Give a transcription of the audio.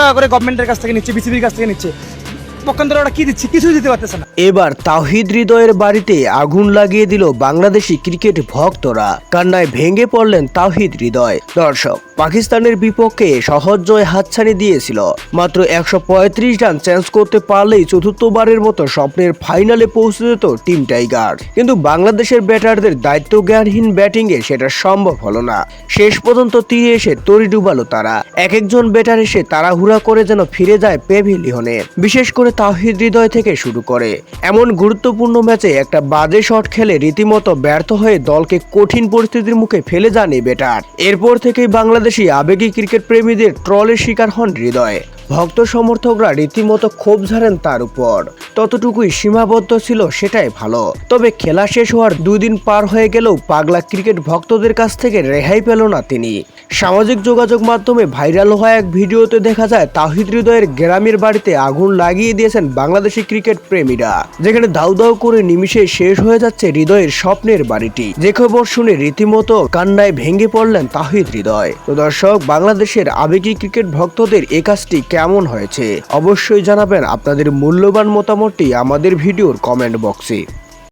টাকা করে গভর্নমেন্টের কাছ থেকে নিচ্ছে, বিসিবির কাছ থেকে নিচ্ছে, পক্ষান্তরে ওরা কি দিচ্ছে? কিছুই দিতে পারতেছে না। এবার তাওহিদ হৃদয়ের বাড়িতে আগুন লাগিয়ে দিল বাংলাদেশি ক্রিকেট ভক্তরা। কান্নায় ভেঙে পড়লেন তাওহিদ হৃদয়। দর্শক, পাকিস্তানের বিপক্ষে সহজ জয় হাতছানি দিয়েছিল। মাত্র 135 রান চেঞ্জ করতে পারলেই চতুর্থবারের মতো স্বপ্নের ফাইনালে পৌঁছে যেত টিম টাইগার। কিন্তু বাংলাদেশের ব্যাটারদের দায়িত্ব জ্ঞানহীন ব্যাটিংয়ে সেটা সম্ভব হলো না। শেষ পর্যন্ত তীরে এসে তরি ডুবালো তারা। এক একজন ব্যাটার এসে তাড়াহুড়া করে যেন ফিরে যায় প্যাভিলিয়নে। বিশেষ করে তাওহিদ হৃদয় থেকে শুরু করে এমন গুরুত্বপূর্ণ ম্যাচে একটা বাজে শট খেলে রীতিমতো ব্যর্থ হয়ে দলকে কঠিন পরিস্থিতির মুখে ফেলে যান এই ব্যাটার। এরপর থেকেই বাংলাদেশি আবেগী ক্রিকেট প্রেমীদের ট্রলের শিকার হন হৃদয়। ভক্ত সমর্থকরা রীতিমতো ক্ষোভ ঝাড়েন তার উপর। ততটুকুই সীমাবদ্ধ ছিল, সেটাই ভালো। তবে খেলা শেষ হওয়ার 2 দিন পার হয়ে গেলেও পাগলা ক্রিকেট ভক্তদের কাছ থেকে রেহাই পেল না তিনি। সামাজিক যোগাযোগ মাধ্যমে ভাইরাল হওয়া এক ভিডিওতে দেখা যায় তাওহিদ হৃদয়ের গ্রামের বাড়িতে আগুন লাগিয়ে দিয়েছেন বাংলাদেশি ক্রিকেট প্রেমীরা, যেখানে দাউ দাউ করে নিমিষে শেষ হয়ে যাচ্ছে হৃদয়ের স্বপ্নের বাড়িটি। যে খবর শুনে রীতিমতো কান্নায় ভেঙে পড়লেন তাওহিদ হৃদয়। তো দর্শক, বাংলাদেশের আবেগী ক্রিকেট ভক্তদের এই কাজটি কেমন হয়েছে অবশ্যই জানাবেন আপনাদের মূল্যবান মতামতটি আমাদের ভিডিওর কমেন্ট বক্সে।